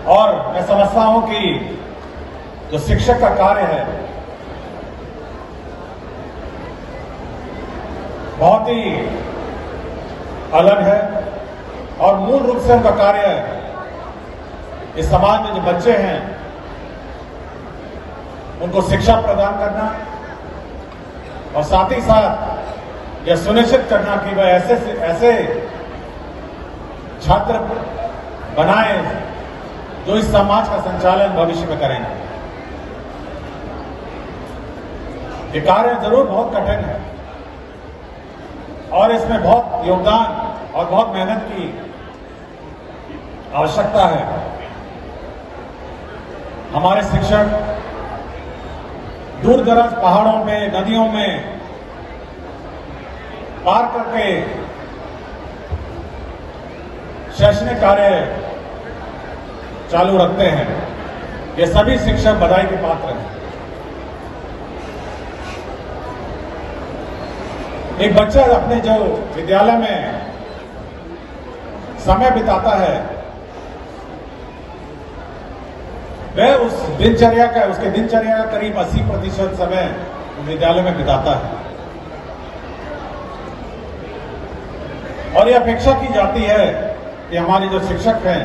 और मैं समझता हूं कि जो शिक्षक का कार्य है बहुत ही अलग है और मूल रूप से उनका कार्य इस समाज में जो बच्चे हैं उनको शिक्षा प्रदान करना और साथ ही साथ यह सुनिश्चित करना कि वह ऐसे छात्र बनाए जो इस समाज का संचालन भविष्य में करेंगे। ये कार्य जरूर बहुत कठिन है और इसमें बहुत योगदान और बहुत मेहनत की आवश्यकता है। हमारे शिक्षक दूर दराज पहाड़ों में, नदियों में पार करके शैक्षणिक कार्य चालू रखते हैं। ये सभी शिक्षक बधाई के पात्र हैं। एक बच्चा अपने जो विद्यालय में समय बिताता है वह उसके दिनचर्या का करीब 80% समय विद्यालय में बिताता है और यह अपेक्षा की जाती है कि हमारे जो शिक्षक हैं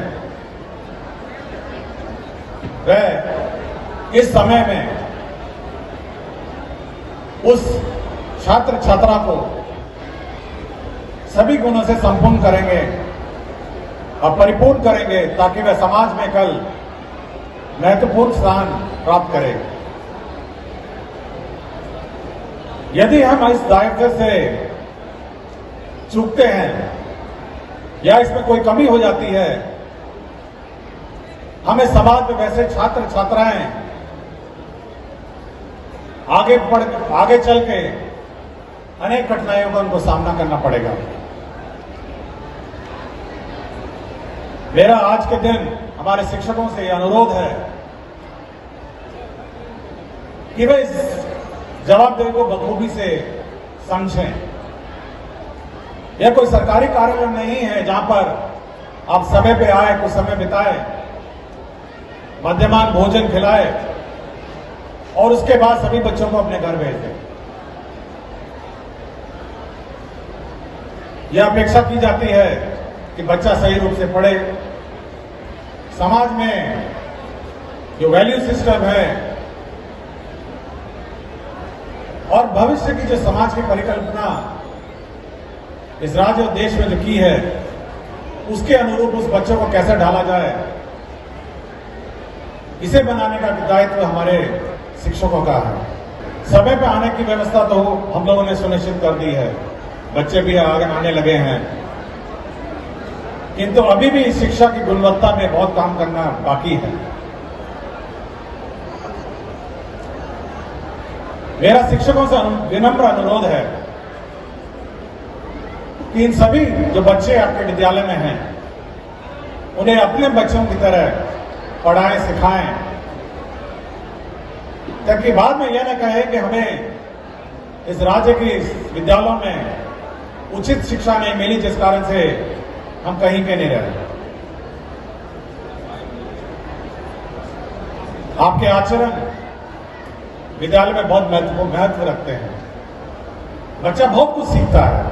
वह इस समय में उस छात्र छात्रा को सभी गुणों से संपूर्ण करेंगे और परिपूर्ण करेंगे ताकि वह समाज में कल महत्वपूर्ण स्थान प्राप्त करे। यदि हम इस दायित्व से चूकते हैं या इसमें कोई कमी हो जाती है, हमें समाज में वैसे छात्र छात्राएं आगे चल के अनेक कठिनाइयों का उनको सामना करना पड़ेगा। मेरा आज के दिन हमारे शिक्षकों से यह अनुरोध है कि वे इस जवाबदेही को बखूबी से समझें। यह कोई सरकारी कार्यालय नहीं है जहां पर आप समय पे आए, कुछ समय बिताए, मध्यमान भोजन खिलाए और उसके बाद सभी बच्चों को अपने घर भेज दें। यह अपेक्षा की जाती है कि बच्चा सही रूप से पढ़े, समाज में जो वैल्यू सिस्टम है और भविष्य की जो समाज की परिकल्पना इस राज्य और देश में जो की है उसके अनुरूप उस बच्चों को कैसे ढाला जाए, इसे बनाने का दायित्व हमारे शिक्षकों का है। समय पे आने की व्यवस्था तो हम लोगों ने सुनिश्चित कर दी है, बच्चे भी आगे आने लगे हैं, किंतु अभी भी शिक्षा की गुणवत्ता में बहुत काम करना बाकी है। मेरा शिक्षकों से विनम्र अनुरोध है कि इन सभी जो बच्चे आपके विद्यालय में हैं उन्हें अपने बच्चों की तरह पढ़ाएं, सिखाएं, ताकि बाद में यह न कहे कि हमें इस राज्य के विद्यालयों में उचित शिक्षा नहीं मिली जिस कारण से हम कहीं के नहीं रहे। आपके आचरण विद्यालय में बहुत महत्व रखते हैं। बच्चा बहुत कुछ सीखता है।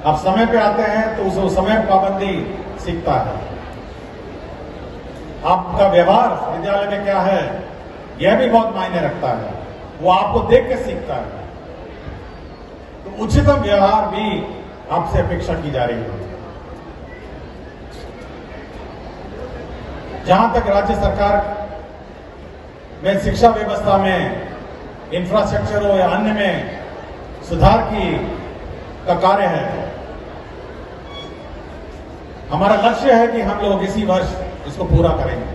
आप समय पे आते हैं तो उसे समय पाबंदी सीखता है। आपका व्यवहार विद्यालय में क्या है यह भी बहुत मायने रखता है। वो आपको देख के सीखता है। तो उचितम व्यवहार भी आपसे अपेक्षा की जा रही है। जहां तक राज्य सरकार में शिक्षा व्यवस्था में इंफ्रास्ट्रक्चर हो या अन्य में सुधार का कार्य है, हमारा लक्ष्य है कि हम लोग इसी वर्ष इसको पूरा करेंगे।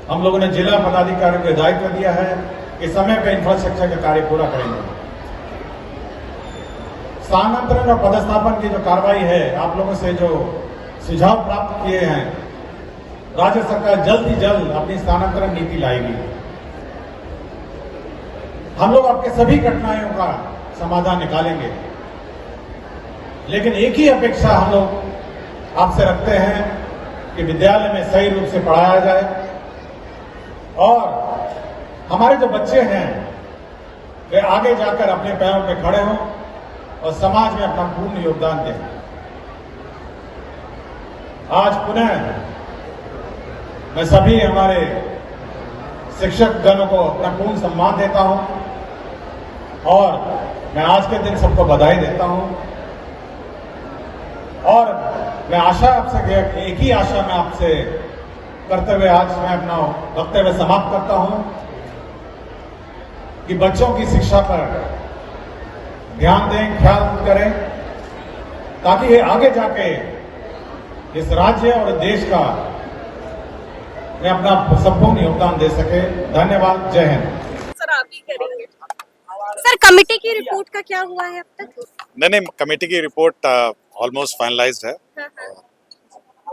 हम लोगों ने जिला पदाधिकारियों को दायित्व दिया है कि समय पर इंफ्रास्ट्रक्चर का कार्य पूरा करेंगे। स्थानांतरण और पदस्थापन की जो कार्रवाई है, आप लोगों से जो सुझाव प्राप्त किए हैं, राज्य सरकार जल्द ही जल्द अपनी स्थानांतरण नीति लाएगी। हम लोग आपके सभी कठिनाइयों का समाधान निकालेंगे, लेकिन एक ही अपेक्षा हम लोग आपसे रखते हैं कि विद्यालय में सही रूप से पढ़ाया जाए और हमारे जो बच्चे हैं वे आगे जाकर अपने पैरों पे खड़े हों और समाज में अपना पूर्ण योगदान दें। आज पुनः मैं सभी हमारे शिक्षक जनों को अपना पूर्ण सम्मान देता हूं और मैं आज के दिन सबको बधाई देता हूं और मैं आशा आपसे एक ही आशा मैं आपसे करते हुए आज मैं अपना वक्तव्य समाप्त करता हूं कि बच्चों की शिक्षा पर ध्यान दें, ख्याल करें ताकि ये आगे जाके इस राज्य और देश का मैं अपना संपूर्ण योगदान दे सके। धन्यवाद। जय हिंद। सर आप ही करेंगे। सर कमेटी की रिपोर्ट का क्या हुआ है अब तक? नहीं, कमेटी की रिपोर्ट ऑलमोस्ट फाइनलाइज्ड है।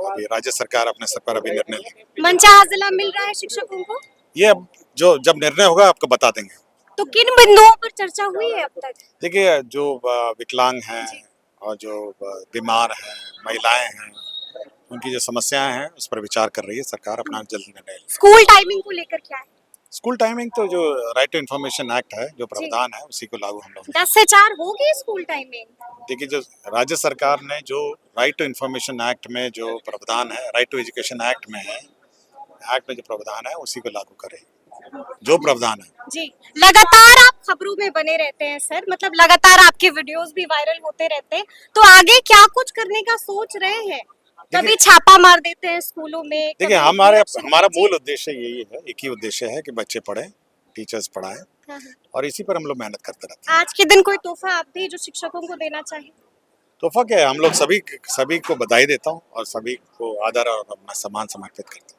अभी राज्य सरकार अपने स्तर पर अभी निर्णय लेगी। मनचाहा जिला मिल रहा है शिक्षकों को? ये अब जो जब निर्णय होगा आपको बता देंगे। तो किन बिंदुओं पर चर्चा हुई है अब तक? देखिए, जो विकलांग हैं और जो बीमार हैं, महिलाएं हैं, उनकी जो समस्याएं हैं उस पर विचार कर रही है सरकार, अपना जल्द निर्णय लेगी। स्कूल टाइमिंग को लेकर क्या है? स्कूल टाइमिंग तो जो राइट टू इन्फॉर्मेशन एक्ट है, जो प्रावधान है उसी को लागू हम लोग 10 से 4 होगी स्कूल टाइमिंग? देखिए, जो राज्य सरकार ने जो राइट टू इन्फॉर्मेशन एक्ट में जो प्रावधान है, राइट टू एजुकेशन एक्ट में है, एक्ट में जो प्रावधान है उसी को लागू करेगी, जो प्रावधान है। जी, लगातार आप खबरों में बने रहते हैं सर, मतलब लगातार आपके वीडियोस भी वायरल होते रहते हैं, तो आगे क्या कुछ करने का सोच रहे हैं? कभी छापा मार देते हैं स्कूलों में। देखिए, हमारा मूल उद्देश्य यही है, एक ही उद्देश्य है कि बच्चे पढ़ें, टीचर्स पढ़ाएं और इसी पर हम लोग मेहनत करते रहते हैं। आज के दिन कोई तोहफा आप भी जो शिक्षकों को देना चाहें? तोहफा क्या है, हम लोग सभी को बधाई देता हूँ और सभी को आदर और अपना सम्मान समर्पित करते हैं।